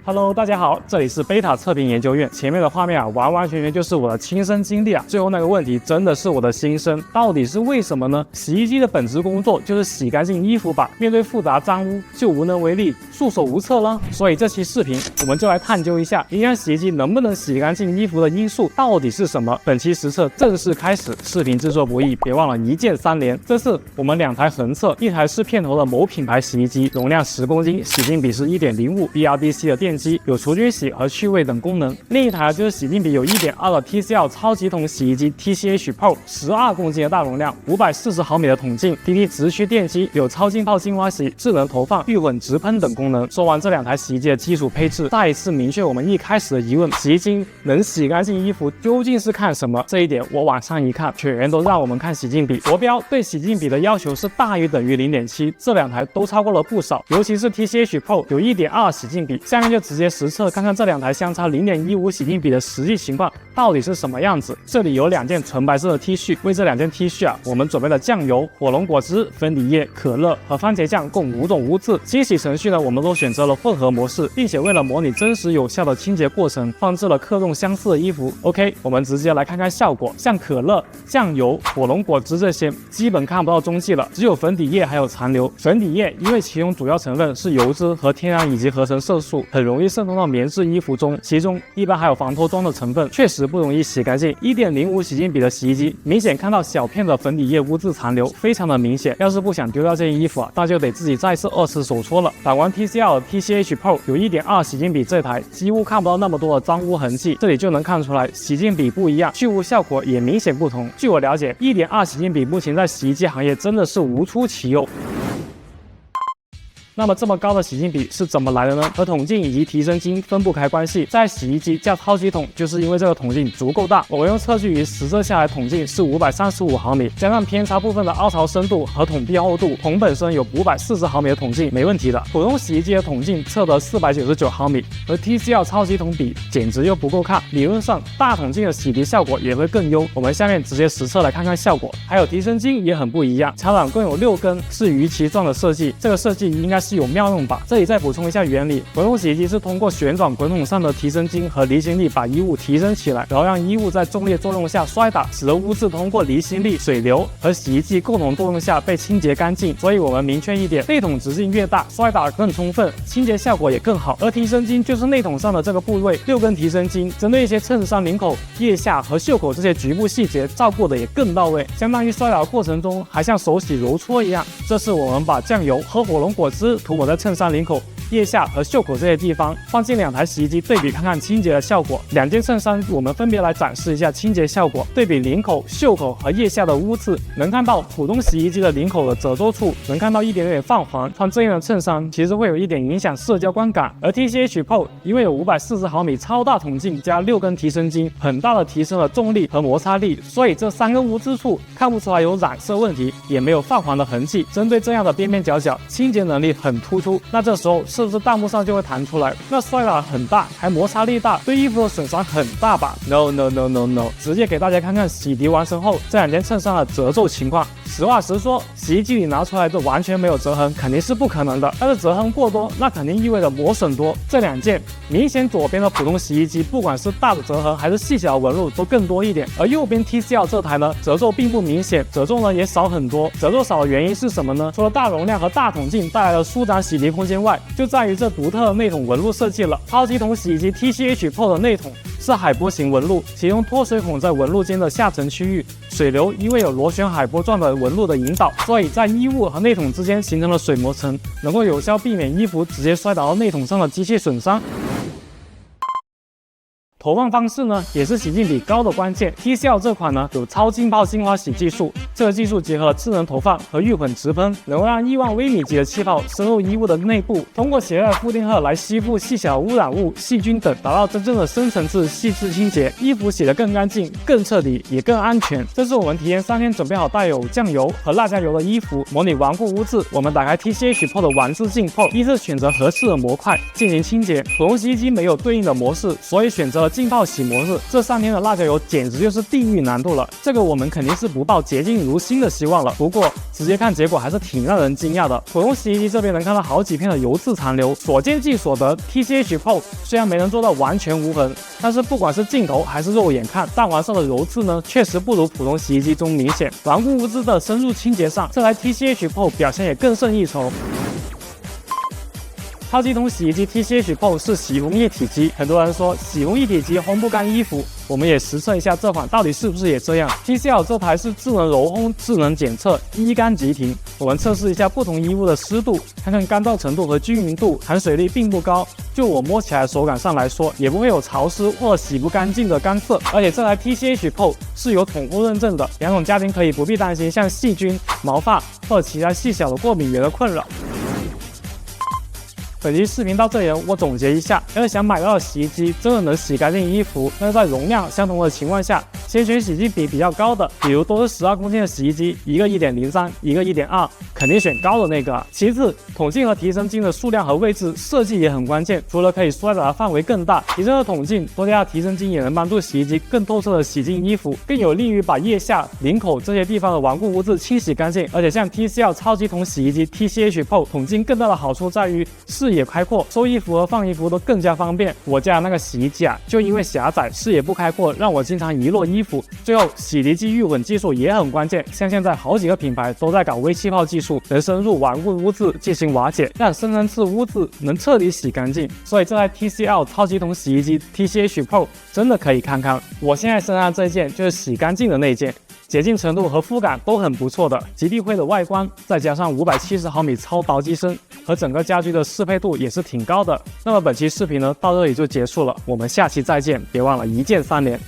Hello， 大家好，这里是贝塔测评研究院。前面的画面啊，完完全全就是我的亲身经历啊。最后那个问题真的是我的心声，到底是为什么呢？洗衣机的本职工作就是洗干净衣服吧，面对复杂脏污就无能为力，束手无策了。所以这期视频我们就来探究一下，影响洗衣机能不能洗干净衣服的因素到底是什么。本期实测正式开始，视频制作不易，别忘了一键3连。这次我们2台横测，一台是片头的某品牌洗衣机，容量10公斤，洗净比是 1.05 BRDC 的电机，有除菌洗和去味等功能。另一台就是洗净比有 1.2 的 TCL 超级桶洗衣机 TCH Pro， 12公斤的大容量，540毫米的桶径，DD 直驱电机，有超浸泡精华洗、智能投放、预混直喷等功能。说完这2台洗衣机的基础配置，再一次明确我们一开始的疑问：洗衣机能洗干净衣服究竟是看什么？这一点我往上一看，全都让我们看洗净比。国标对洗净比的要求是大于等于 0.7， 这2台都超过了不少，尤其是 TCH Pro 有 1.2 洗净比。下面就直接实测看看这2台相差 0.15 洗净比的实际情况到底是什么样子。这里有2件纯白色的 T 恤，为这2件 T 恤啊，我们准备了酱油、火龙果汁、粉底液、可乐和番茄酱共5种污渍。清洗程序呢，我们都选择了混合模式，并且为了模拟真实有效的清洁过程，放置了克重相似的衣服。OK， 我们直接来看看效果。像可乐、酱油、火龙果汁这些基本看不到踪迹了，只有粉底液还有残留。粉底液因为其中主要成分是油脂和天然以及合成色素，很容易渗透到棉质衣服中，其中一般还有防脱妆的成分，确实不容易洗干净。1.05 洗净比的洗衣机，明显看到小片的粉底液污渍残留，非常的明显。要是不想丢掉这件衣服啊，那就得自己再次2次手搓了。反观 TCL TCH Pro 有 1.2 洗净比这台，几乎看不到那么多的脏污痕迹，这里就能看出来洗净比不一样，去污效果也明显不同。据我了解， 1.2 洗净比目前在洗衣机行业真的是无出其右。那么这么高的洗净比是怎么来的呢？和桶径以及提升筋分不开关系。在洗衣机加超级桶，就是因为这个桶径足够大。我们用测距仪实测下来，桶径是535毫米，加上偏差部分的凹槽深度和桶壁厚度，桶本身有540毫米的桶径，没问题的。普通洗衣机的桶径测得499毫米，和 TCL 超级桶比，简直又不够看。理论上，大桶径的洗涤效果也会更优。我们下面直接实测来看看效果。还有提升筋也很不一样，桥梁共有6根，是鱼鳍状的设计，这个设计应该是有妙用吧。这里再补充一下原理，滚筒洗衣机是通过旋转滚筒上的提升筋和离心力把衣物提升起来，然后让衣物在重力作用下摔打，使得污渍通过离心力、水流和洗衣剂共同作用下被清洁干净。所以我们明确一点，内桶直径越大，摔打更充分，清洁效果也更好。而提升筋就是内桶上的这个部位，6根提升筋，针对一些衬衫领口、腋下和袖口这些局部细节照顾的也更到位，相当于摔打过程中还像手洗揉搓一样。这是我们把酱油和火龙果汁涂抹在衬衫领口、腋下和袖口这些地方，放进2台洗衣机对比看看清洁的效果。2件衬衫我们分别来展示一下清洁效果，对比领口、袖口和腋下的污渍，能看到普通洗衣机的领口的褶皱处能看到一点点泛黄，穿这样的衬衫其实会有一点影响社交观感。而 TCH Pro 因为有540毫米超大桶径加6根提升筋，很大的提升了重力和摩擦力，所以这3个污渍处看不出来有染色问题，也没有泛黄的痕迹。针对这样的边边角角，清洁能力很突出。那这时候是不是弹幕上就会弹出来，那摔打很大，还摩擦力大，对衣服的损伤很大吧？ No， 直接给大家看看洗涤完成后这2件衬衫的褶皱情况。实话实说，洗衣机里拿出来的完全没有折痕，肯定是不可能的。但是折痕过多，那肯定意味着磨损多。这2件明显左边的普通洗衣机，不管是大的折痕还是细小的纹路都更多一点，而右边 TCL 这台呢，褶皱并不明显，褶皱呢也少很多。褶皱少的原因是什么呢？除了大容量和大桶径带来的舒展洗涤空间外，就在于这独特的内桶纹路设计了。超级桶洗衣机 TCH Pro 的内桶是海波型纹路，其中脱水孔在纹路间的下层区域，水流因为有螺旋海波状的纹路的引导，所以在衣物和内桶之间形成了水膜层，能够有效避免衣服直接摔倒到内桶上的机械损伤。投放方式呢，也是洗净比高的关键。TCL 这款呢有超浸泡精华洗技术，这个技术结合了智能投放和预混直喷，能够让亿万微米级的气泡深入衣物的内部，通过携带负电荷来吸附细小污染物、细菌等，达到真正的深层次细致清洁，衣服洗得更干净、更彻底，也更安全。这是我们提前3天准备好带有酱油和辣椒油的衣服，模拟顽固污渍。我们打开 TCH Pro 的完字镜后，依次选择合适的模块进行清洁。普通洗衣机没有对应的模式，所以选择了浸泡洗模式，这3天的辣椒油简直就是地狱难度了。这个我们肯定是不抱洁净如新的希望了。不过直接看结果还是挺让人惊讶的。普通洗衣机这边能看到好几片的油渍残留，所见即所得。TCH Pro 虽然没能做到完全无痕，但是不管是镜头还是肉眼看，弹丸上的油渍呢，确实不如普通洗衣机中明显。顽固污渍的深入清洁上，这台 TCH Pro 表现也更胜一筹。超级桶洗衣机 TCH Pro 是洗烘一体机，很多人说洗烘一体机烘不干衣服，我们也实测一下这款到底是不是也这样。TCL 这台是智能柔烘、智能检测，一干即停。我们测试一下不同衣物的湿度，看看干燥程度和均匀度，含水率并不高。就我摸起来手感上来说，也不会有潮湿或者洗不干净的干涩。而且这台 TCH Pro 是有统护认证的，两种家庭可以不必担心像细菌、毛发或者其他细小的过敏源的困扰。本期视频到这里，我总结一下：要是想买到的洗衣机真的能洗干净衣服，那在容量相同的情况下，先选洗净比比较高的，比如都是12公斤的洗衣机，一个 1.03， 一个 1.2， 肯定选高的那个。其次，桶径和提升径的数量和位置设计也很关键，除了可以缩小的范围更大，提升了桶径，多加提升径也能帮助洗衣机更透彻的洗净衣服，更有利于把腋下、领口这些地方的顽固污渍清洗干净。而且像 TCL 超级桶洗衣机 TCH Pro 桶径更大的好处在于视野开阔，收衣服和放衣服都更加方便。我家那个洗衣机啊，就因为狭窄，视野不开阔，让我经常遗落衣服。最后，洗涤剂遇混技术也很关键，像现在好几个品牌都在搞微气泡技术，能深入顽固污渍进行瓦解，让深层次污渍能彻底洗干净。所以这台 TCL 超级桶洗衣机 TCH Pro 真的可以看看。我现在身上这件就是洗干净的那件。洁净程度和肤感都很不错的，极地灰的外观，再加上570毫米超薄机身和整个家居的适配度也是挺高的。那么本期视频呢，到这里就结束了，我们下期再见，别忘了一键3连。